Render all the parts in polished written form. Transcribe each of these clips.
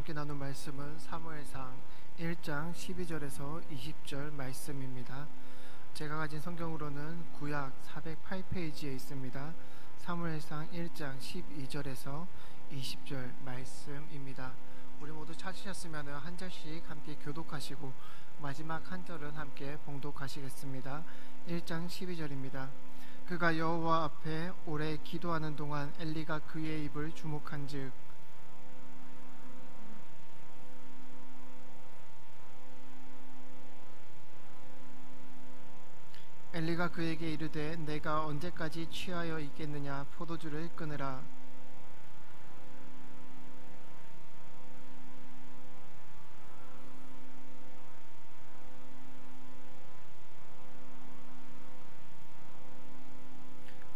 함께 나눌 말씀은 사무엘상 1장 12절에서 20절 말씀입니다. 제가 가진 성경으로는 구약 408페이지에 있습니다. 사무엘상 1장 12절에서 20절 말씀입니다. 우리 모두 찾으셨으면 한 절씩 함께 교독하시고 마지막 한 절은 함께 봉독하시겠습니다. 1장 12절입니다. 그가 여호와 앞에 오래 기도하는 동안 엘리가 그의 입을 주목한즉 엘리가 그에게 이르되 내가 언제까지 취하여 있겠느냐 포도주를 끊으라.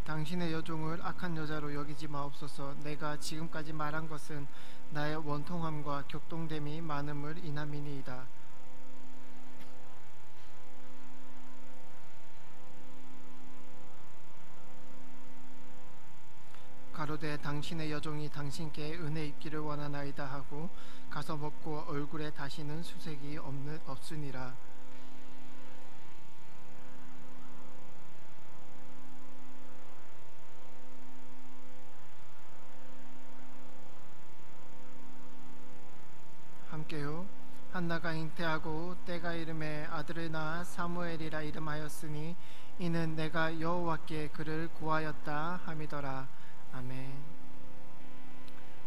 당신의 여종을 악한 여자로 여기지 마옵소서. 내가 지금까지 말한 것은 나의 원통함과 격동됨이 많음을 인함이니이다. 가로되 당신의 여종이 당신께 은혜 입기를 원하나이다 하고 가서 먹고 얼굴에 다시는 수색이 없으니라. 함께요. 한나가 잉태하고 때가 이름에 아들을 낳아 사무엘이라 이름하였으니 이는 내가 여호와께 그를 구하였다 함이더라. 아멘.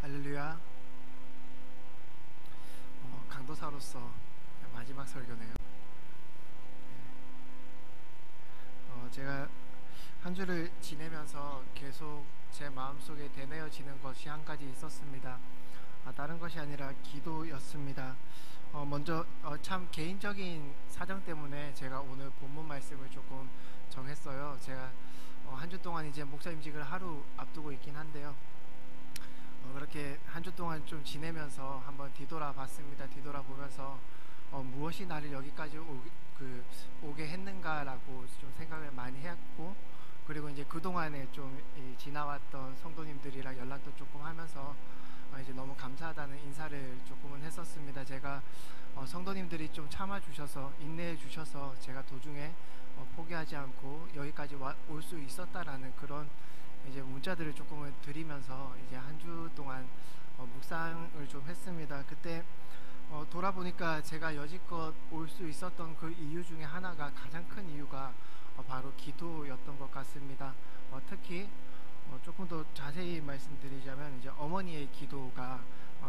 할렐루야. 강도사로서 마지막 설교네요. 제가 한 주를 지내면서 계속 제 마음속에 되뇌어지는 것이 한 가지 있었습니다. 다른 것이 아니라 기도였습니다. 먼저 참 개인적인 사정 때문에 제가 오늘 본문 말씀을 조금 정했어요. 제가 한 주 동안 이제 목사임직을 하루 앞두고 있긴 한데요. 그렇게 한 주 동안 좀 지내면서 한번 뒤돌아봤습니다. 뒤돌아보면서 무엇이 나를 여기까지 오게 했는가라고 좀 생각을 많이 했고, 그리고 이제 그동안에 좀 지나왔던 성도님들이랑 연락도 조금 하면서 이제 너무 감사하다는 인사를 조금은 했었습니다. 제가 성도님들이 좀 참아주셔서 인내해 주셔서 제가 도중에 포기하지 않고 여기까지 올 수 있었다라는 그런 이제 문자들을 조금은 드리면서 이제 한 주 동안 묵상을 좀 했습니다. 그때 돌아보니까 제가 여지껏 올 수 있었던 그 이유 중에 하나가, 가장 큰 이유가 바로 기도였던 것 같습니다. 특히 조금 더 자세히 말씀드리자면 이제 어머니의 기도가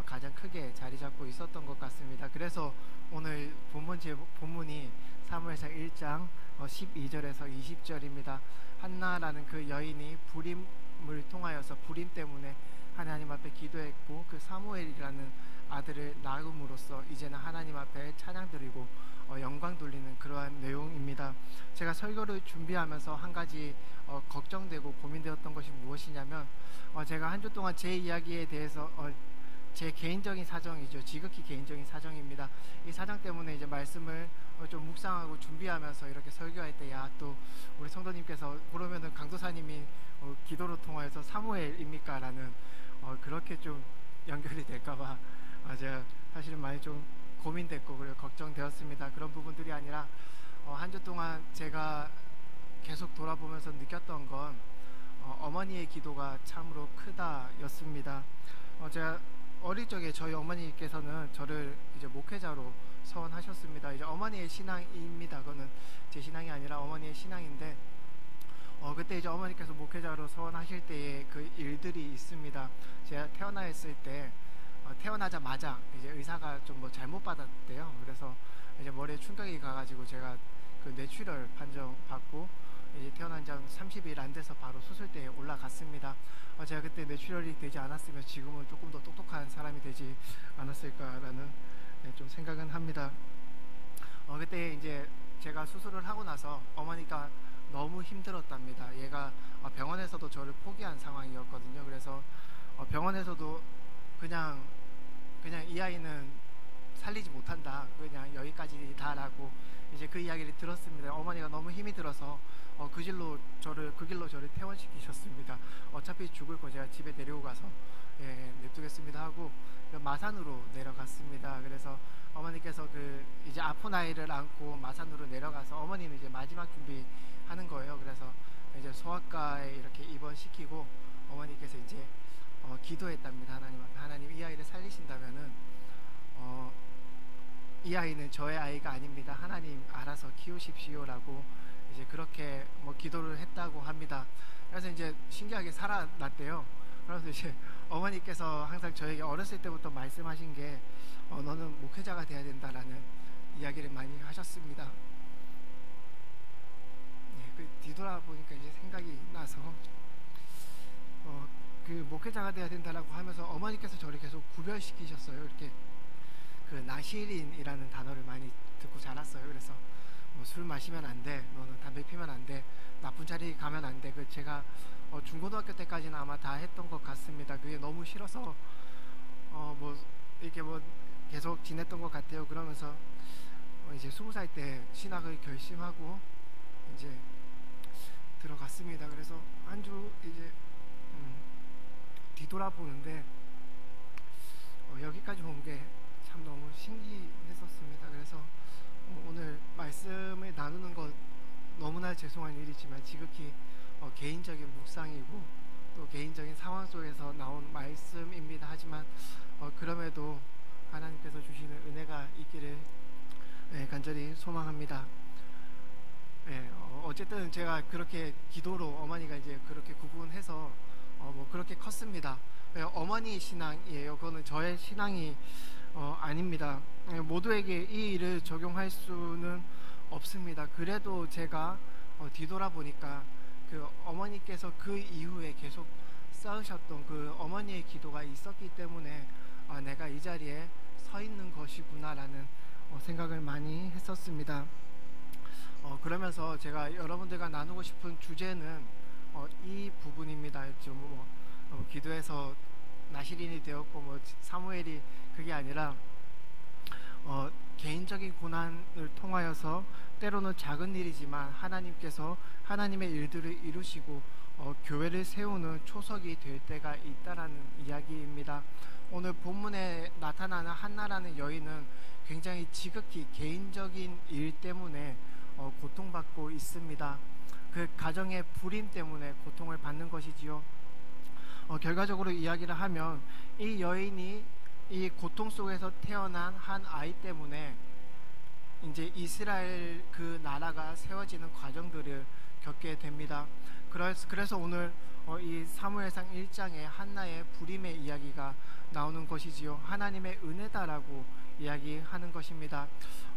가장 크게 자리 잡고 있었던 것 같습니다. 그래서 오늘 본문이 사무엘상 1장 12절에서 20절입니다. 한나라는 그 여인이 불임을 통하여서 불임 때문에 하나님 앞에 기도했고, 그 사무엘이라는 아들을 낳음으로써 이제는 하나님 앞에 찬양 드리고 영광 돌리는 그러한 내용입니다. 제가 설교를 준비하면서 한 가지 걱정되고 고민되었던 것이 무엇이냐면, 제가 한 주 동안 제 이야기에 대해서 제 개인적인 사정이죠. 지극히 개인적인 사정입니다. 이 사정 때문에 이제 말씀을 좀 묵상하고 준비하면서 이렇게 설교할 때, 또 우리 성도님께서 그러면은 강도사님이 기도로 통하여서 사무엘입니까? 라는 그렇게 좀 연결이 될까봐 제가 사실은 많이 좀 고민됐고 그리고 걱정되었습니다. 그런 부분들이 아니라 한 주 동안 제가 계속 돌아보면서 느꼈던 건 어머니의 기도가 참으로 크다였습니다. 제가 어릴 적에 저희 어머니께서는 저를 이제 목회자로 서원하셨습니다. 이제 어머니의 신앙입니다. 그거는 제 신앙이 아니라 어머니의 신앙인데, 그때 이제 어머니께서 목회자로 서원하실 때의 그 일들이 있습니다. 제가 태어나 있을 때 태어나자마자 이제 의사가 좀 뭐 잘못 받았대요. 그래서 이제 머리에 충격이 가가지고 제가 그 뇌출혈 판정 받고 이제 태어난 지 30일 안 돼서 바로 수술대에 올라갔습니다. 제가 그때 뇌출혈이 되지 않았으면 지금은 조금 더 똑똑한 사람이 되지 않았을까라는 좀 생각은 합니다. 그때 이제 제가 수술을 하고 나서 어머니가 너무 힘들었답니다. 얘가 병원에서도 저를 포기한 상황이었거든요. 그래서 병원에서도 그냥 이 아이는 살리지 못한다. 그냥 여기까지다라고 이제 그 이야기를 들었습니다. 어머니가 너무 힘이 들어서 그 길로 저를 퇴원시키셨습니다. 어차피 죽을 거 제가 집에 데리고 가서 냅두겠습니다 하고 마산으로 내려갔습니다. 그래서 어머니께서 이제 아픈 아이를 안고 마산으로 내려가서 어머니는 이제 마지막 준비하는 거예요. 그래서 이제 소아과에 이렇게 입원시키고 어머니께서 이제 기도했답니다. 하나님 앞에, 하나님 이 아이를 살리신다면은 이 아이는 저의 아이가 아닙니다. 하나님 알아서 키우십시오라고 이제 그렇게 기도를 했다고 합니다. 그래서 이제 신기하게 살아났대요. 그래서 이제 어머니께서 항상 저에게 어렸을 때부터 말씀하신 게 너는 목회자가 돼야 된다라는 이야기를 많이 하셨습니다. 뒤돌아보니까 이제 생각이 나서 목회자가 돼야 된다라고 하면서 어머니께서 저를 계속 구별시키셨어요. 이렇게 나시린이라는 단어를 많이 듣고 자랐어요. 그래서 술 마시면 안 돼, 너는 담배 피면 안 돼, 나쁜 자리 가면 안 돼. 제가 중고등학교 때까지는 아마 다 했던 것 같습니다. 그게 너무 싫어서 이렇게 계속 지냈던 것 같아요. 그러면서 이제 20살 때 신학을 결심하고 이제 들어갔습니다. 그래서 한 주 이제 뒤돌아보는데 여기까지 온 게 참 너무 신기했었습니다. 그래서 오늘 말씀을 나누는 것 너무나 죄송한 일이지만 지극히 개인적인 묵상이고 또 개인적인 상황 속에서 나온 말씀입니다. 하지만 그럼에도 하나님께서 주시는 은혜가 있기를 간절히 소망합니다. 어쨌든 제가 그렇게 기도로 어머니가 이제 그렇게 구분해서 그렇게 컸습니다. 어머니 신앙이에요. 그거는 저의 신앙이 아닙니다. 모두에게 이 일을 적용할 수는 없습니다. 그래도 제가 뒤돌아보니까 어머니께서 그 이후에 계속 쌓으셨던 어머니의 기도가 있었기 때문에 내가 이 자리에 서 있는 것이구나라는 생각을 많이 했었습니다. 그러면서 제가 여러분들과 나누고 싶은 주제는 이 부분입니다. 기도해서 나시린이 되었고 사무엘이 그게 아니라 개인적인 고난을 통하여서 때로는 작은 일이지만 하나님께서 하나님의 일들을 이루시고 교회를 세우는 초석이 될 때가 있다라는 이야기입니다. 오늘 본문에 나타나는 한나라는 여인은 굉장히 지극히 개인적인 일 때문에 고통받고 있습니다. 그 가정의 불임 때문에 고통을 받는 것이지요. 결과적으로 이야기를 하면 이 여인이 이 고통 속에서 태어난 한 아이 때문에 이제 이스라엘 그 나라가 세워지는 과정들을 겪게 됩니다. 그래서 오늘 이 사무엘상 1장에 한나의 불임의 이야기가 나오는 것이지요. 하나님의 은혜다라고 이야기하는 것입니다.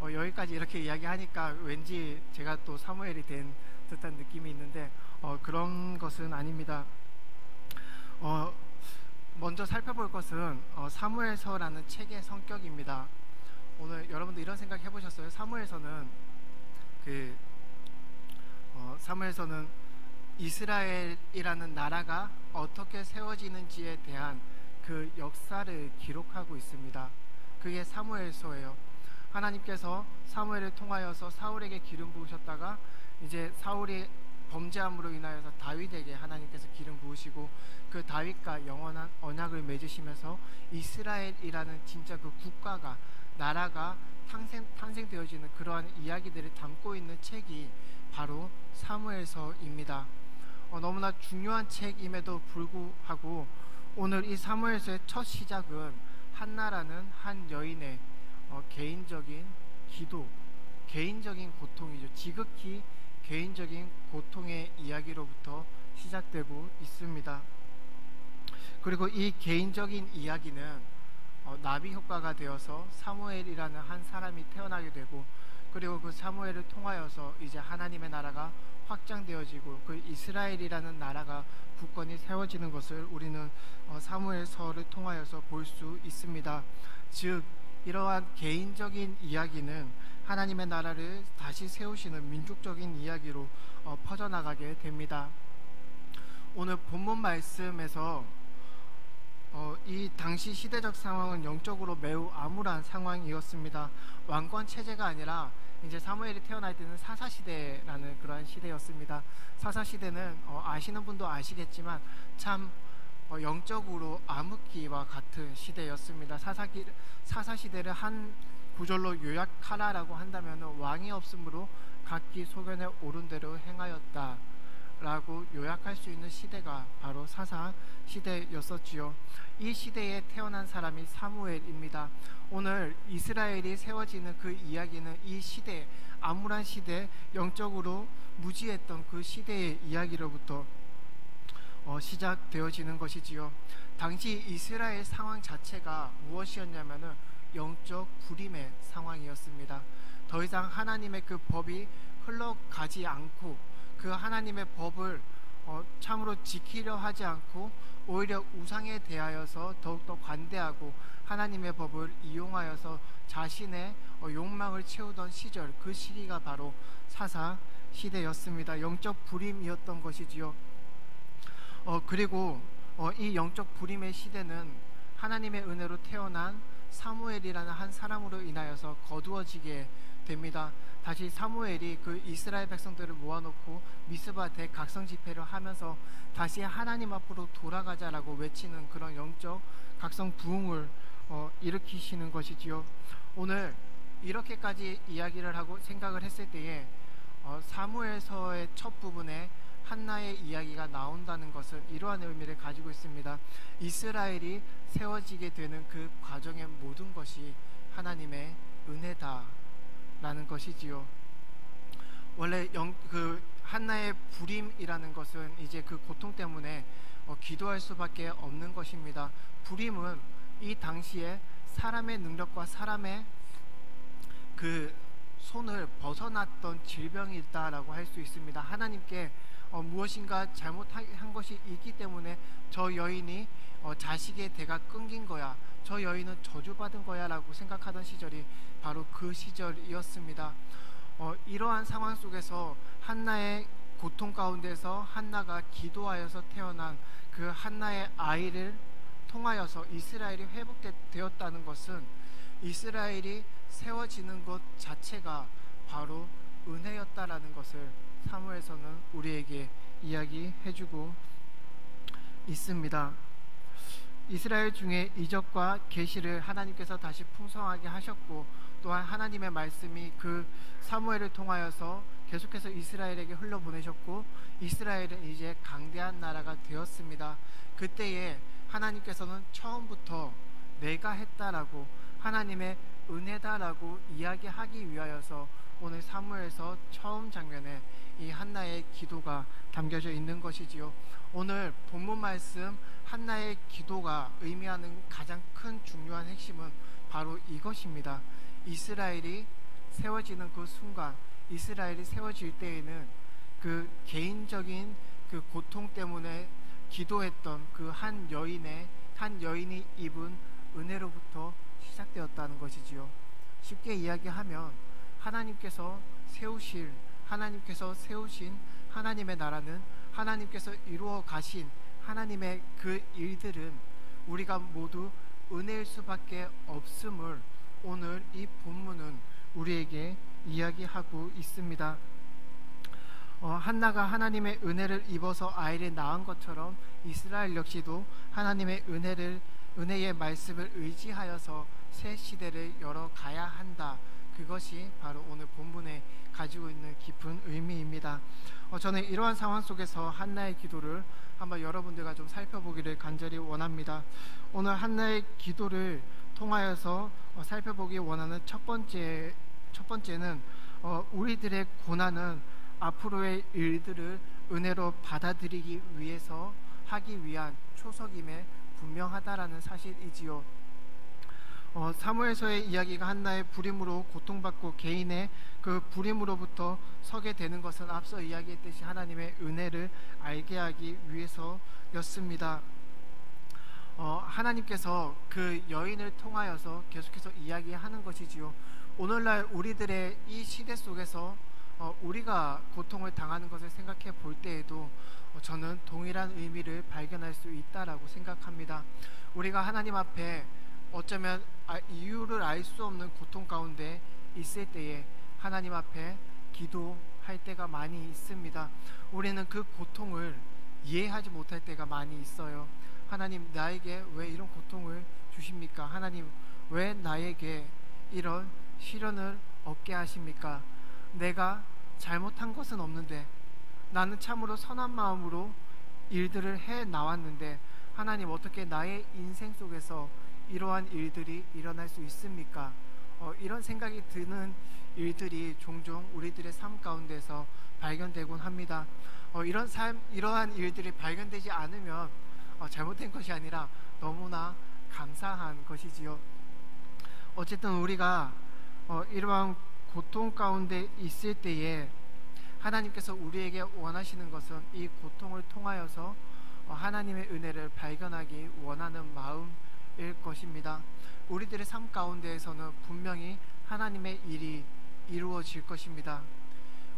여기까지 이렇게 이야기하니까 왠지 제가 또 사무엘이 된 듯한 느낌이 있는데 그런 것은 아닙니다. 먼저 살펴볼 것은 사무엘서라는 책의 성격입니다. 오늘 여러분들 이런 생각 해보셨어요? 사무엘서는 사무엘서는 이스라엘이라는 나라가 어떻게 세워지는지에 대한 그 역사를 기록하고 있습니다. 그게 사무엘서예요. 하나님께서 사무엘을 통하여서 사울에게 기름 부으셨다가 이제 사울이 범죄함으로 인하여서 다윗에게 하나님께서 기름 부으시고 그 다윗과 영원한 언약을 맺으시면서 이스라엘이라는 진짜 그 국가가 나라가 탄생되어지는 그러한 이야기들을 담고 있는 책이 바로 사무엘서입니다. 너무나 중요한 책임에도 불구하고 오늘 이 사무엘서의 첫 시작은 한나라는 한 여인의 개인적인 기도, 개인적인 고통이죠. 지극히 개인적인 고통의 이야기로부터 시작되고 있습니다. 그리고 이 개인적인 이야기는 나비 효과가 되어서 사무엘이라는 한 사람이 태어나게 되고 그리고 그 사무엘을 통하여서 이제 하나님의 나라가 확장되어지고 그 이스라엘이라는 나라가 국권이 세워지는 것을 우리는 사무엘서를 통하여서 볼 수 있습니다. 즉 이러한 개인적인 이야기는 하나님의 나라를 다시 세우시는 민족적인 이야기로 퍼져나가게 됩니다. 오늘 본문 말씀에서 이 당시 시대적 상황은 영적으로 매우 암울한 상황이었습니다. 왕권 체제가 아니라 이제 사무엘이 태어날 때는 사사 시대라는 그러한 시대였습니다. 사사 시대는 아시는 분도 아시겠지만 참 영적으로 암흑기와 같은 시대였습니다. 사사 시대를 한 구절로 요약하라라고 한다면 왕이 없으므로 각기 소견에 오른 대로 행하였다 라고 요약할 수 있는 시대가 바로 사사 시대였었지요. 이 시대에 태어난 사람이 사무엘입니다. 오늘 이스라엘이 세워지는 그 이야기는 이 시대, 암울한 시대, 영적으로 무지했던 그 시대의 이야기로부터 시작되어지는 것이지요. 당시 이스라엘 상황 자체가 무엇이었냐면은 영적 불임의 상황이었습니다. 더 이상 하나님의 그 법이 흘러가지 않고 그 하나님의 법을 참으로 지키려 하지 않고 오히려 우상에 대하여서 더욱더 관대하고 하나님의 법을 이용하여서 자신의 욕망을 채우던 시절, 그 시기가 바로 사사 시대였습니다. 영적 불임이었던 것이지요. 그리고 이 영적 불임의 시대는 하나님의 은혜로 태어난 사무엘이라는 한 사람으로 인하여서 거두어지게 됩니다. 다시 사무엘이 그 이스라엘 백성들을 모아놓고 미스바 대각성 집회를 하면서 다시 하나님 앞으로 돌아가자라고 외치는 그런 영적 각성 부흥을 일으키시는 것이지요. 오늘 이렇게까지 이야기를 하고 생각을 했을 때에 사무엘서의 첫 부분에 한나의 이야기가 나온다는 것은 이러한 의미를 가지고 있습니다. 이스라엘이 세워지게 되는 그 과정의 모든 것이 하나님의 은혜다 라는 것이지요. 원래 그 한나의 불임이라는 것은 이제 그 고통 때문에 기도할 수밖에 없는 것입니다. 불임은 이 당시에 사람의 능력과 사람의 그 손을 벗어났던 질병이 있다라고 할 수 있습니다. 하나님께 무엇인가 잘못한 것이 있기 때문에 저 여인이 자식의 대가 끊긴 거야, 저 여인은 저주받은 거야 라고 생각하던 시절이 바로 그 시절이었습니다. 이러한 상황 속에서 한나의 고통 가운데서 한나가 기도하여서 태어난 그 한나의 아이를 통하여서 이스라엘이 회복되었다는 것은 이스라엘이 세워지는 것 자체가 바로 은혜였다라는 것을 사무엘서는 우리에게 이야기해주고 있습니다. 이스라엘 중에 이적과 계시를 하나님께서 다시 풍성하게 하셨고, 또한 하나님의 말씀이 그 사무엘을 통하여서 계속해서 이스라엘에게 흘러보내셨고, 이스라엘은 이제 강대한 나라가 되었습니다. 그때에 하나님께서는 처음부터 내가 했다라고, 하나님의 은혜다라고 이야기하기 위하여서 오늘 사무엘서 처음 장면에 이 한나의 기도가 담겨져 있는 것이지요. 오늘 본문 말씀 한나의 기도가 의미하는 가장 큰 중요한 핵심은 바로 이것입니다. 이스라엘이 세워지는 그 순간, 이스라엘이 세워질 때에는 그 개인적인 그 고통 때문에 기도했던 그 한 여인이 입은 은혜로부터 시작되었다는 것이지요. 쉽게 이야기하면 하나님께서 세우신 하나님의 나라는, 하나님께서 이루어 가신 하나님의 그 일들은 우리가 모두 은혜일 수밖에 없음을 오늘 이 본문은 우리에게 이야기하고 있습니다. 한나가 하나님의 은혜를 입어서 아이를 낳은 것처럼 이스라엘 역시도 하나님의 은혜의 말씀을 의지하여서 새 시대를 열어가야 한다. 그것이 바로 오늘 본문에 가지고 있는 깊은 의미입니다. 저는 이러한 상황 속에서 한나의 기도를 한번 여러분들과 좀 살펴보기를 간절히 원합니다. 오늘 한나의 기도를 통하여서 살펴보기 원하는 첫 번째는 우리들의 고난은 앞으로의 일들을 은혜로 받아들이기 위해서 하기 위한 초석임에 분명하다라는 사실이지요. 사무엘서의 이야기가 한나의 불임으로 고통받고 개인의 그 불임으로부터 서게 되는 것은 앞서 이야기했듯이 하나님의 은혜를 알게 하기 위해서였습니다. 하나님께서 그 여인을 통하여서 계속해서 이야기하는 것이지요. 오늘날 우리들의 이 시대 속에서 우리가 고통을 당하는 것을 생각해 볼 때에도 저는 동일한 의미를 발견할 수 있다라고 생각합니다. 우리가 하나님 앞에 어쩌면 이유를 알 수 없는 고통 가운데 있을 때에 하나님 앞에 기도할 때가 많이 있습니다. 우리는 그 고통을 이해하지 못할 때가 많이 있어요. 하나님, 나에게 왜 이런 고통을 주십니까? 하나님, 왜 나에게 이런 시련을 얻게 하십니까? 내가 잘못한 것은 없는데, 나는 참으로 선한 마음으로 일들을 해 나왔는데, 하나님, 어떻게 나의 인생 속에서 이러한 일들이 일어날 수 있습니까? 이런 생각이 드는 일들이 종종 우리들의 삶 가운데서 발견되곤 합니다. 이러한 일들이 발견되지 않으면 잘못된 것이 아니라 너무나 감사한 것이지요. 어쨌든 우리가 이러한 고통 가운데 있을 때에 하나님께서 우리에게 원하시는 것은 이 고통을 통하여서 하나님의 은혜를 발견하기 원하는 마음일 것입니다. 우리들의 삶 가운데에서는 분명히 하나님의 일이 이루어질 것입니다.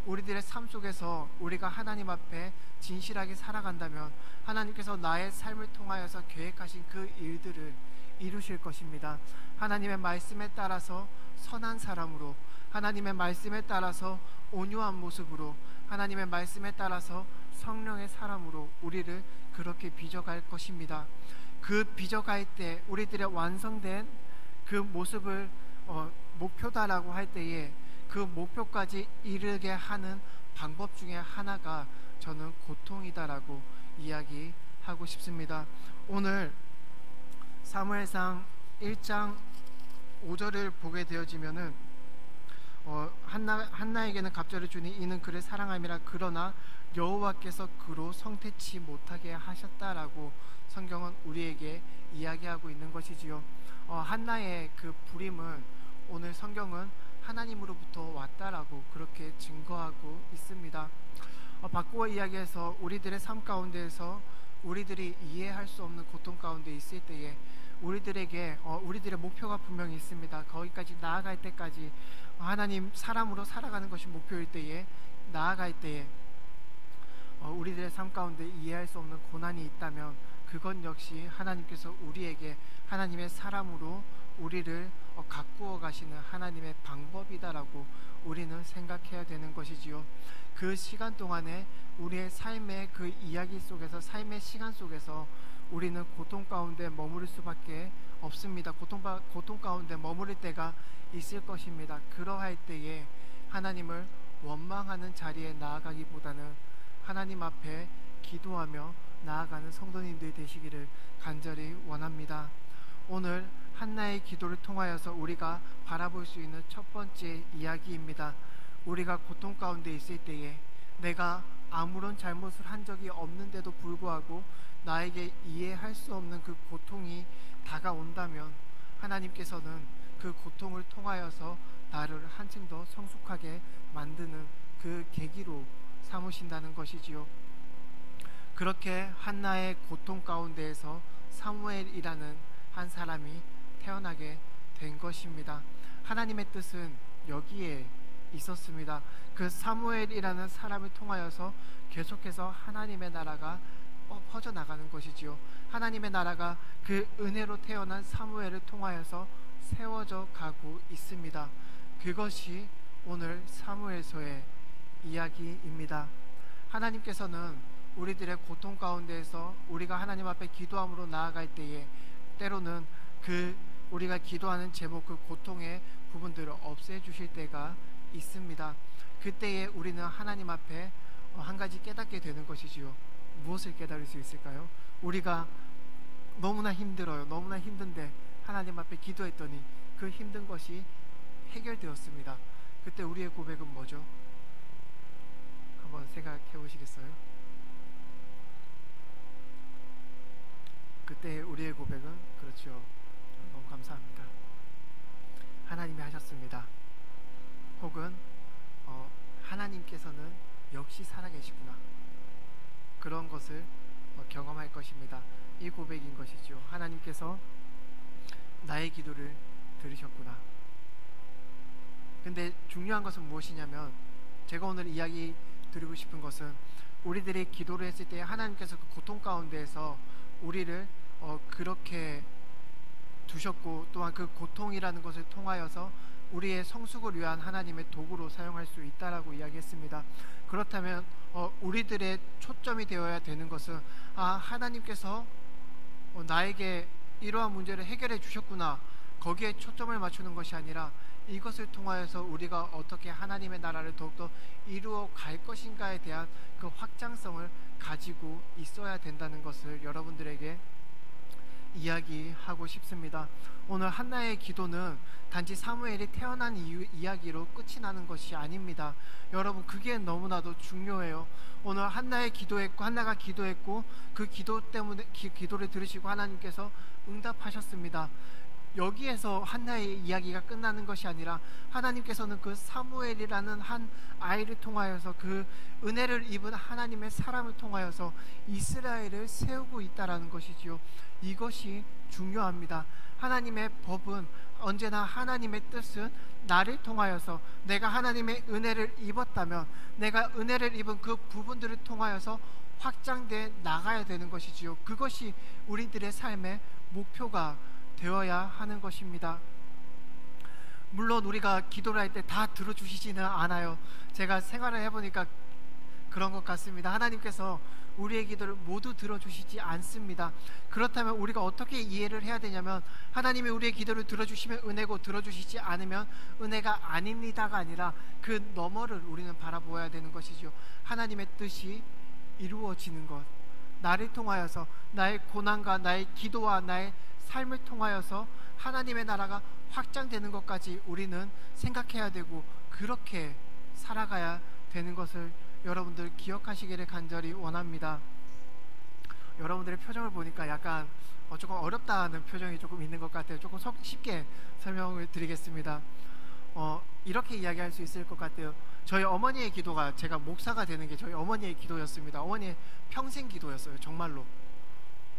우리들의 삶 속에서 우리가 하나님 앞에 진실하게 살아간다면 하나님께서 나의 삶을 통하여서 계획하신 그 일들을 이루실 것입니다. 하나님의 말씀에 따라서 선한 사람으로, 하나님의 말씀에 따라서 온유한 모습으로, 하나님의 말씀에 따라서 성령의 사람으로 우리를 그렇게 빚어갈 것입니다. 그 빚어갈 때 우리들의 완성된 그 모습을 목표다라고 할 때에 그 목표까지 이르게 하는 방법 중에 하나가 저는 고통이다라고 이야기하고 싶습니다. 오늘 사무엘상 1장 5절을 보게 되어지면은 한나에게는 갑절을 주니 이는 그를 사랑함이라 그러나 여호와께서 그로 성태치 못하게 하셨다라고 성경은 우리에게 이야기하고 있는 것이지요. 한나의 그 부림은 오늘 성경은 하나님으로부터 왔다라고 그렇게 증거하고 있습니다. 바꾸어 이야기해서 우리들의 삶 가운데에서 우리들이 이해할 수 없는 고통 가운데 있을 때에 우리들에게 우리들의 목표가 분명히 있습니다. 거기까지 나아갈 때까지 하나님 사람으로 살아가는 것이 목표일 때에 나아갈 때에 우리들의 삶 가운데 이해할 수 없는 고난이 있다면 그건 역시 하나님께서 우리에게 하나님의 사람으로 우리를 가꾸어 가시는 하나님의 방법이다라고 우리는 생각해야 되는 것이지요. 그 시간 동안에 우리의 삶의 그 이야기 속에서, 삶의 시간 속에서 우리는 고통 가운데 머무를 수밖에 없습니다. 고통 가운데 머무를 때가 있을 것입니다. 그러할 때에 하나님을 원망하는 자리에 나아가기보다는 하나님 앞에 기도하며 나아가는 성도님들 되시기를 간절히 원합니다. 오늘 한나의 기도를 통하여서 우리가 바라볼 수 있는 첫 번째 이야기입니다. 우리가 고통 가운데 있을 때에 내가 아무런 잘못을 한 적이 없는데도 불구하고 나에게 이해할 수 없는 그 고통이 다가온다면 하나님께서는 그 고통을 통하여서 나를 한층 더 성숙하게 만드는 그 계기로 삼으신다는 것이지요. 그렇게 한나의 고통 가운데에서 사무엘이라는 한 사람이 태어나게 된 것입니다. 하나님의 뜻은 여기에 있었습니다. 그 사무엘이라는 사람을 통하여서 계속해서 하나님의 나라가 퍼져나가는 것이지요. 하나님의 나라가 그 은혜로 태어난 사무엘을 통하여서 세워져 가고 있습니다. 그것이 오늘 사무엘서의 이야기입니다. 하나님께서는 우리들의 고통 가운데에서 우리가 하나님 앞에 기도함으로 나아갈 때에 때로는 그 우리가 기도하는 제목, 그 고통의 부분들을 없애주실 때가 있습니다. 그때에 우리는 하나님 앞에 한 가지 깨닫게 되는 것이지요. 무엇을 깨달을 수 있을까요? 우리가 너무나 힘들어요. 너무나 힘든데 하나님 앞에 기도했더니 그 힘든 것이 해결되었습니다. 그때 우리의 고백은 뭐죠? 한번 생각해 보시겠어요? 그때 우리의 고백은 그렇죠. 너무 감사합니다. 하나님이 하셨습니다. 혹은 하나님께서는 역시 살아계시구나. 그런 것을 경험할 것입니다. 이 고백인 것이죠. 하나님께서 나의 기도를 들으셨구나. 근데 중요한 것은 무엇이냐면 제가 오늘 이야기 드리고 싶은 것은 우리들이 기도를 했을 때 하나님께서 그 고통 가운데에서 우리를 그렇게 두셨고, 또한 그 고통이라는 것을 통하여서 우리의 성숙을 위한 하나님의 도구로 사용할 수 있다라고 이야기했습니다. 그렇다면 우리들의 초점이 되어야 되는 것은 하나님께서 나에게 이러한 문제를 해결해 주셨구나, 거기에 초점을 맞추는 것이 아니라 이것을 통하여서 우리가 어떻게 하나님의 나라를 더욱더 이루어 갈 것인가에 대한 그 확장성을 가지고 있어야 된다는 것을 여러분들에게 이야기하고 싶습니다. 오늘 한나의 기도는 단지 사무엘이 태어난 이야기로 끝이 나는 것이 아닙니다. 여러분, 그게 너무나도 중요해요. 오늘 한나가 기도했고 그 기도 때문에 기도를 들으시고 하나님께서 응답하셨습니다. 여기에서 한나의 이야기가 끝나는 것이 아니라 하나님께서는 그 사무엘이라는 한 아이를 통하여서, 그 은혜를 입은 하나님의 사람을 통하여서 이스라엘을 세우고 있다라는 것이지요. 이것이 중요합니다. 하나님의 법은 언제나, 하나님의 뜻은 나를 통하여서, 내가 하나님의 은혜를 입었다면 내가 은혜를 입은 그 부분들을 통하여서 확장돼 나가야 되는 것이지요. 그것이 우리들의 삶의 목표가 되어야 하는 것입니다. 물론 우리가 기도를 할 때 다 들어주시지는 않아요. 제가 생활을 해보니까 그런 것 같습니다. 하나님께서 우리의 기도를 모두 들어주시지 않습니다. 그렇다면 우리가 어떻게 이해를 해야 되냐면, 하나님이 우리의 기도를 들어주시면 은혜고, 들어주시지 않으면 은혜가 아닙니다가 아니라 그 너머를 우리는 바라보아야 되는 것이죠. 하나님의 뜻이 이루어지는 것, 나를 통하여서, 나의 고난과 나의 기도와 나의 삶을 통하여서 하나님의 나라가 확장되는 것까지 우리는 생각해야 되고, 그렇게 살아가야 되는 것을 여러분들 기억하시기를 간절히 원합니다. 여러분들의 표정을 보니까 약간 조금 어렵다는 표정이 조금 있는 것 같아요. 조금 쉽게 설명을 드리겠습니다. 이렇게 이야기할 수 있을 것 같아요. 저희 어머니의 기도가, 제가 목사가 되는 게 저희 어머니의 기도였습니다. 어머니의 평생 기도였어요, 정말로.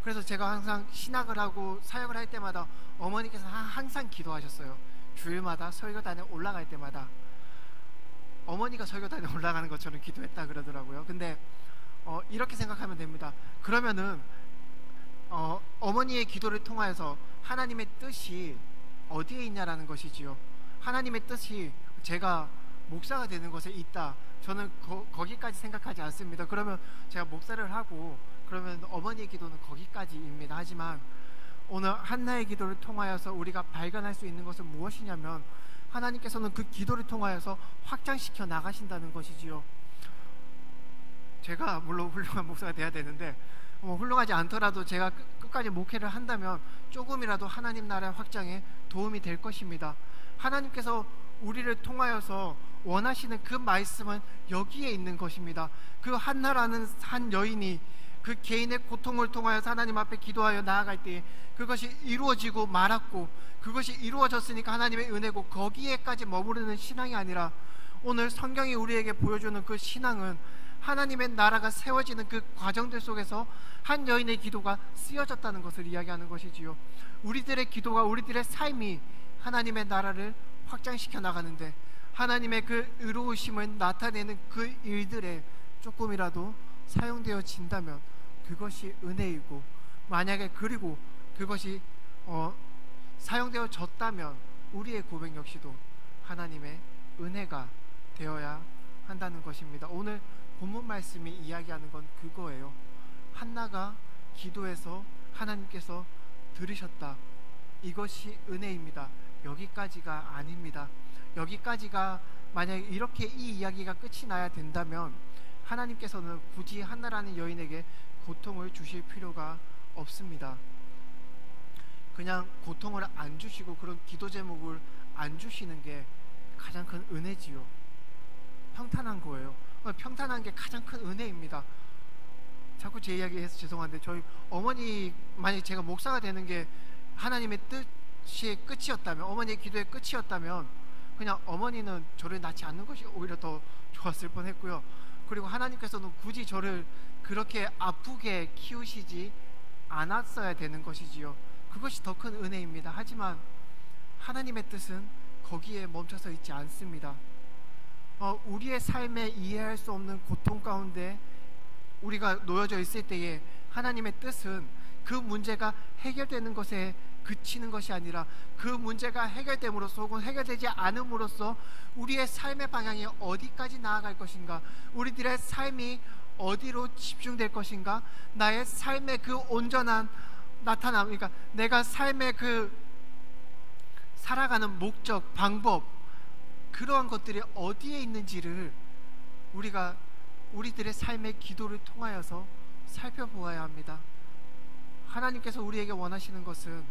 그래서 제가 항상 신학을 하고 사역을 할 때마다 어머니께서 항상 기도하셨어요. 주일마다 설교단에 올라갈 때마다 어머니가 설교단에 올라가는 것처럼 기도했다 그러더라고요. 근데 이렇게 생각하면 됩니다. 그러면은 어머니의 기도를 통하여서 하나님의 뜻이 어디에 있냐라는 것이지요. 하나님의 뜻이 제가 목사가 되는 것에 있다, 저는 거기까지 생각하지 않습니다. 그러면 제가 목사를 하고 그러면 어머니의 기도는 거기까지입니다. 하지만 오늘 한나의 기도를 통하여서 우리가 발견할 수 있는 것은 무엇이냐면, 하나님께서는 그 기도를 통하여서 확장시켜 나가신다는 것이지요. 제가 물론 훌륭한 목사가 돼야 되는데 훌륭하지 않더라도 제가 끝까지 목회를 한다면 조금이라도 하나님 나라의 확장에 도움이 될 것입니다. 하나님께서 우리를 통하여서 원하시는 그 말씀은 여기에 있는 것입니다. 그 한나라는 한 여인이 그 개인의 고통을 통하여서 하나님 앞에 기도하여 나아갈 때 그것이 이루어지고 말았고, 그것이 이루어졌으니까 하나님의 은혜고, 거기에까지 머무르는 신앙이 아니라 오늘 성경이 우리에게 보여주는 그 신앙은 하나님의 나라가 세워지는 그 과정들 속에서 한 여인의 기도가 쓰여졌다는 것을 이야기하는 것이지요. 우리들의 기도가, 우리들의 삶이 하나님의 나라를 확장시켜 나가는데, 하나님의 그 의로우심을 나타내는 그 일들에 조금이라도 사용되어진다면 그것이 은혜이고, 만약에 그리고 그것이 사용되어졌다면 우리의 고백 역시도 하나님의 은혜가 되어야 한다는 것입니다. 오늘 본문 말씀이 이야기하는 건 그거예요. 한나가 기도해서 하나님께서 들으셨다, 이것이 은혜입니다. 여기까지가 아닙니다. 여기까지가 만약에 이렇게 이 이야기가 끝이 나야 된다면 하나님께서는 굳이 한나라는 여인에게 고통을 주실 필요가 없습니다. 그냥 고통을 안 주시고 그런 기도 제목을 안 주시는 게 가장 큰 은혜지요. 평탄한 거예요. 평탄한 게 가장 큰 은혜입니다. 자꾸 제 이야기해서 죄송한데, 저희 어머니, 만약에 제가 목사가 되는 게 하나님의 뜻이 끝이었다면, 어머니의 기도의 끝이었다면 그냥 어머니는 저를 낳지 않는 것이 오히려 더 좋았을 뻔했고요. 그리고 하나님께서는 굳이 저를 그렇게 아프게 키우시지 않았어야 되는 것이지요. 그것이 더 큰 은혜입니다. 하지만 하나님의 뜻은 거기에 멈춰서 있지 않습니다. 우리의 삶에 이해할 수 없는 고통 가운데 우리가 놓여져 있을 때에 하나님의 뜻은 그 문제가 해결되는 것에 그치는 것이 아니라 그 문제가 해결됨으로써 혹은 해결되지 않음으로써 우리의 삶의 방향이 어디까지 나아갈 것인가, 우리들의 삶이 어디로 집중될 것인가, 나의 삶의 그 온전한 나타남, 그러니까 내가 삶의 그 살아가는 목적, 방법, 그러한 것들이 어디에 있는지를 우리가 우리들의 삶의 기도를 통하여서 살펴보아야 합니다. 하나님께서 우리에게 원하시는 것은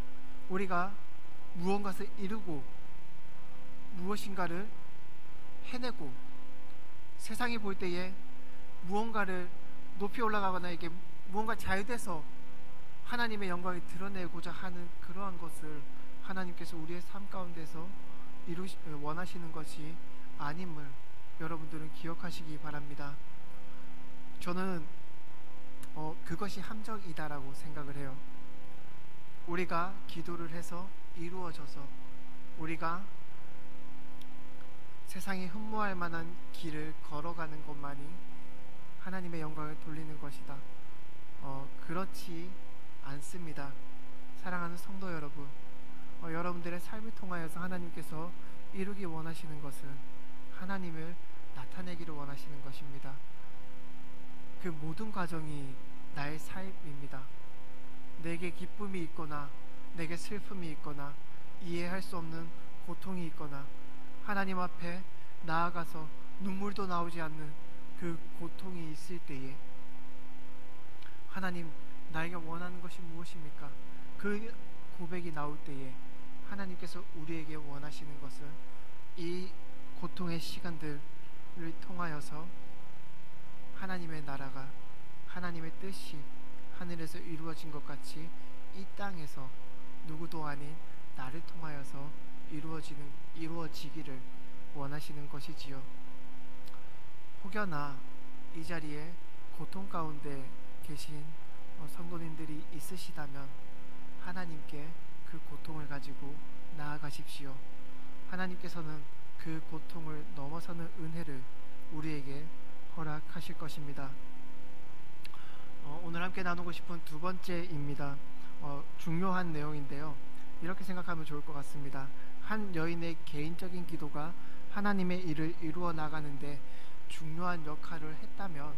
우리가 무언가를 이루고 무엇인가를 해내고 세상이 볼 때에 무언가를 높이 올라가거나 이게 무언가 잘 돼서 하나님의 영광을 드러내고자 하는 그러한 것을 하나님께서 우리의 삶 가운데서 원하시는 것이 아님을 여러분들은 기억하시기 바랍니다. 저는 그것이 함정이다라고 생각을 해요. 우리가 기도를 해서 이루어져서 우리가 세상이 흠모할 만한 길을 걸어가는 것만이 하나님의 영광을 돌리는 것이다. 그렇지 않습니다. 사랑하는 성도 여러분, 여러분들의 삶을 통하여서 하나님께서 이루기 원하시는 것은 하나님을 나타내기를 원하시는 것입니다. 그 모든 과정이 나의 삶입니다. 내게 기쁨이 있거나 내게 슬픔이 있거나 이해할 수 없는 고통이 있거나 하나님 앞에 나아가서 눈물도 나오지 않는 그 고통이 있을 때에 하나님, 나에게 원하는 것이 무엇입니까? 그 고백이 나올 때에 하나님께서 우리에게 원하시는 것은 이 고통의 시간들을 통하여서 하나님의 나라가, 하나님의 뜻이 하늘에서 이루어진 것 같이 이 땅에서 누구도 아닌 나를 통하여서 이루어지기를 원하시는 것이지요. 혹여나 이 자리에 고통 가운데 계신 성도님들이 있으시다면 하나님께 그 고통을 가지고 나아가십시오. 하나님께서는 그 고통을 넘어서는 은혜를 우리에게 허락하실 것입니다. 오늘 함께 나누고 싶은 두 번째입니다. 중요한 내용인데요. 이렇게 생각하면 좋을 것 같습니다. 한 여인의 개인적인 기도가 하나님의 일을 이루어 나가는데 중요한 역할을 했다면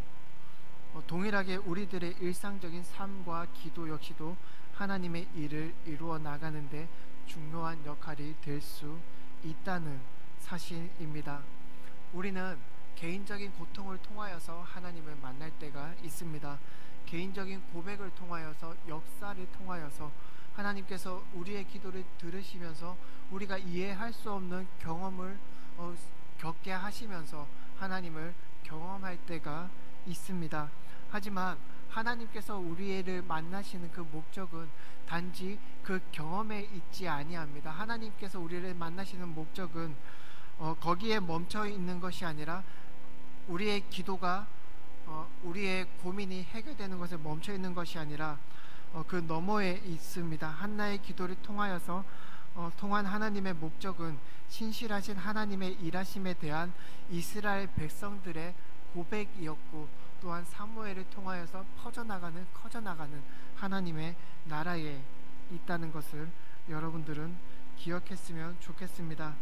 동일하게 우리들의 일상적인 삶과 기도 역시도 하나님의 일을 이루어 나가는데 중요한 역할이 될 수 있다는 사실입니다. 우리는 개인적인 고통을 통하여서 하나님을 만날 때가 있습니다. 개인적인 고백을 통하여서, 역사를 통하여서 하나님께서 우리의 기도를 들으시면서 우리가 이해할 수 없는 경험을 겪게 하시면서 하나님을 경험할 때가 있습니다. 하지만 하나님께서 우리를 만나시는 그 목적은 단지 그 경험에 있지 아니합니다. 하나님께서 우리를 만나시는 목적은 거기에 멈춰 있는 것이 아니라 우리의 기도가 우리의 고민이 해결되는 것에 멈춰 있는 것이 아니라 그 너머에 있습니다. 한나의 기도를 통하여서 통한 하나님의 목적은 신실하신 하나님의 일하심에 대한 이스라엘 백성들의 고백이었고, 또한 사무엘을 통하여서 커져나가는 하나님의 나라에 있다는 것을 여러분들은 기억했으면 좋겠습니다.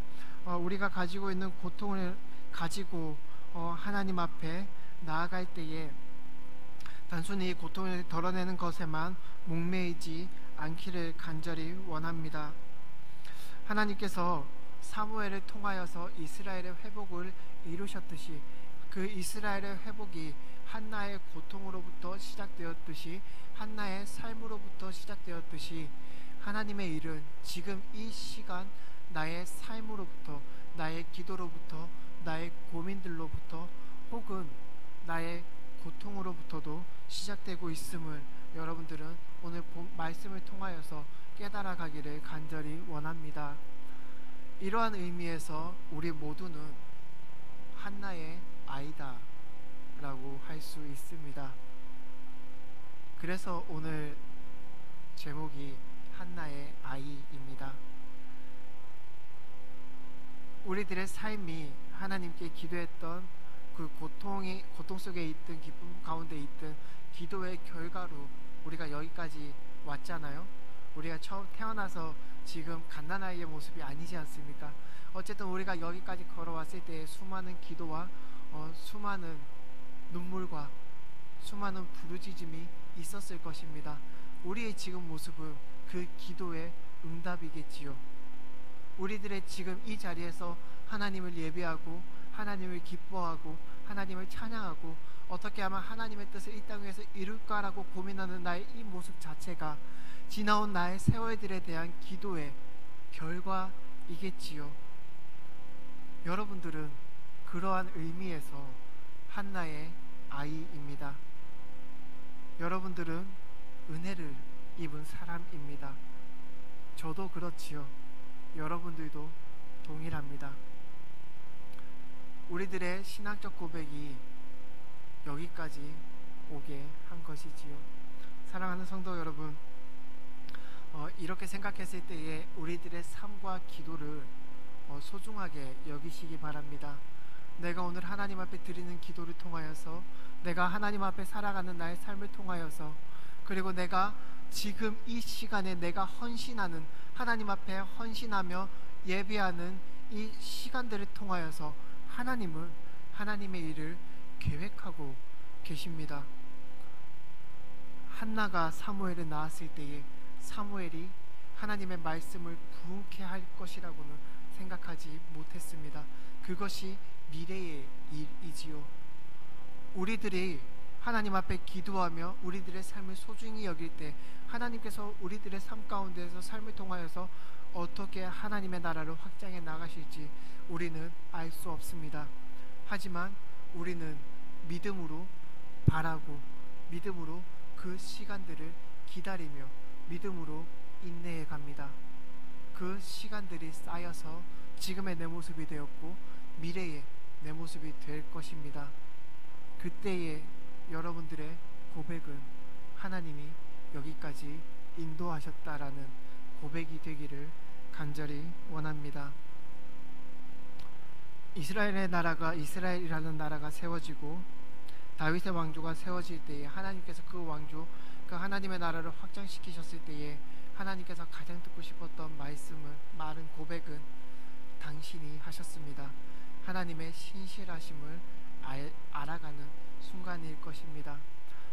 우리가 가지고 있는 고통을 가지고 하나님 앞에 나아갈 때에 단순히 고통을 덜어내는 것에만 목매이지 않기를 간절히 원합니다. 하나님께서 사무엘을 통하여서 이스라엘의 회복을 이루셨듯이 그 이스라엘의 회복이 한나의 고통으로부터 시작되었듯이, 한나의 삶으로부터 시작되었듯이 하나님의 일은 지금 이 시간 나의 삶으로부터, 나의 기도로부터, 나의 고민들로부터 혹은 나의 고통으로부터도 시작되고 있음을 여러분들은 오늘 말씀을 통하여서 깨달아 가기를 간절히 원합니다. 이러한 의미에서 우리 모두는 한나의 아이다 라고 할 수 있습니다. 그래서 오늘 제목이 한나의 아이입니다. 우리들의 삶이 하나님께 기도했던 그 고통 속에 있든 기쁨 가운데 있든 기도의 결과로 우리가 여기까지 왔잖아요. 우리가 처음 태어나서 지금 갓난아이의 모습이 아니지 않습니까? 어쨌든 우리가 여기까지 걸어왔을 때 수많은 기도와 수많은 눈물과 수많은 부르짖음이 있었을 것입니다. 우리의 지금 모습은 그 기도의 응답이겠지요. 우리들의 지금 이 자리에서 하나님을 예배하고 하나님을 기뻐하고 하나님을 찬양하고 어떻게 하면 하나님의 뜻을 이 땅 위에서 이룰까라고 고민하는 나의 이 모습 자체가 지나온 나의 세월들에 대한 기도의 결과이겠지요. 여러분들은 그러한 의미에서 한나의 아이입니다. 여러분들은 은혜를 입은 사람입니다. 저도 그렇지요. 여러분들도 동일합니다. 우리들의 신학적 고백이 여기까지 오게 한 것이지요. 사랑하는 성도 여러분, 이렇게 생각했을 때에 우리들의 삶과 기도를 소중하게 여기시기 바랍니다. 내가 오늘 하나님 앞에 드리는 기도를 통하여서, 내가 하나님 앞에 살아가는 나의 삶을 통하여서, 그리고 내가 지금 이 시간에 내가 헌신하는, 하나님 앞에 헌신하며 예배하는 이 시간들을 통하여서 하나님은 하나님의 일을 계획하고 계십니다. 한나가 사무엘을 낳았을 때에 사무엘이 하나님의 말씀을 부응케 할 것이라고는 생각하지 못했습니다. 그것이 미래의 일이지요. 우리들이 하나님 앞에 기도하며 우리들의 삶을 소중히 여길 때 하나님께서 우리들의 삶 가운데서 삶을 통하여서 어떻게 하나님의 나라를 확장해 나가실지 우리는 알 수 없습니다. 하지만 우리는 믿음으로 바라고 믿음으로 그 시간들을 기다리며 믿음으로 인내해 갑니다. 그 시간들이 쌓여서 지금의 내 모습이 되었고 미래의 내 모습이 될 것입니다. 그때의 여러분들의 고백은 하나님이 여기까지 인도하셨다라는 고백이 되기를 간절히 원합니다. 이스라엘의 나라가, 이스라엘이라는 나라가 세워지고 다윗의 왕조가 세워질 때에 하나님께서 그 왕조, 그 하나님의 나라를 확장시키셨을 때에 하나님께서 가장 듣고 싶었던 말씀은, 말은, 고백은 당신이 하셨습니다. 하나님의 신실하심을 알아가는 순간일 것입니다.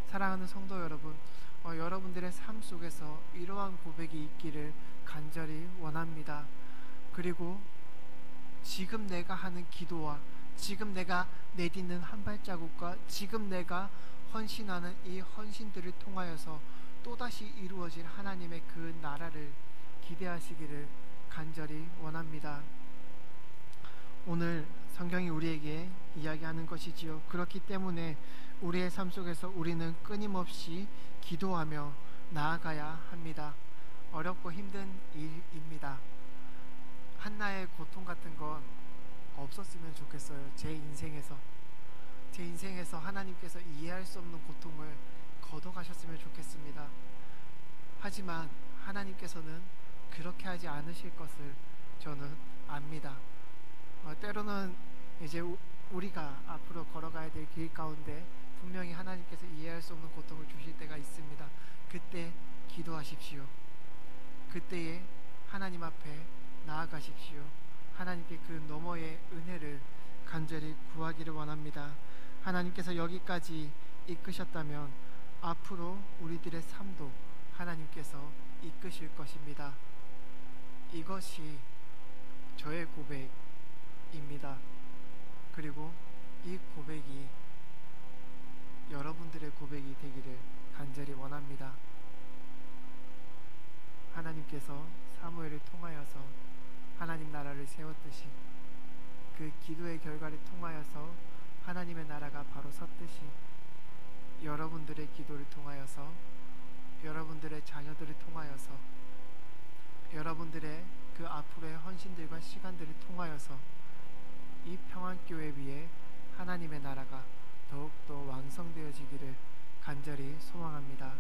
사랑하는 성도 여러분, 여러분들의 삶 속에서 이러한 고백이 있기를 간절히 원합니다. 그리고 지금 내가 하는 기도와 지금 내가 내딛는 한 발자국과 지금 내가 헌신하는 이 헌신들을 통하여서 또다시 이루어질 하나님의 그 나라를 기대하시기를 간절히 원합니다. 오늘 성경이 우리에게 이야기하는 것이지요. 그렇기 때문에 우리의 삶 속에서 우리는 끊임없이 기도하며 나아가야 합니다. 어렵고 힘든 일입니다. 한나의 고통 같은 건 없었으면 좋겠어요. 제 인생에서 하나님께서 이해할 수 없는 고통을 걷어가셨으면 좋겠습니다. 하지만 하나님께서는 그렇게 하지 않으실 것을 저는 압니다. 때로는 이제 우리가 앞으로 걸어가야 될 길 가운데 분명히 하나님께서 이해할 수 없는 고통을 주실 때가 있습니다. 그때 기도하십시오. 그때에 하나님 앞에 나아가십시오. 하나님께 그 너머의 은혜를 간절히 구하기를 원합니다. 하나님께서 여기까지 이끄셨다면 앞으로 우리들의 삶도 하나님께서 이끄실 것입니다. 이것이 저의 고백입니다. 그리고 이 고백이 여러분들의 고백이 되기를 간절히 원합니다. 하나님께서 사무엘을 통하여서 하나님 나라를 세웠듯이 그 기도의 결과를 통하여서 하나님의 나라가 바로 섰듯이 여러분들의 기도를 통하여서, 여러분들의 자녀들을 통하여서, 여러분들의 그 앞으로의 헌신들과 시간들을 통하여서 이 평안교회 위에 하나님의 나라가 더욱더 왕성되어지기를 간절히 소망합니다.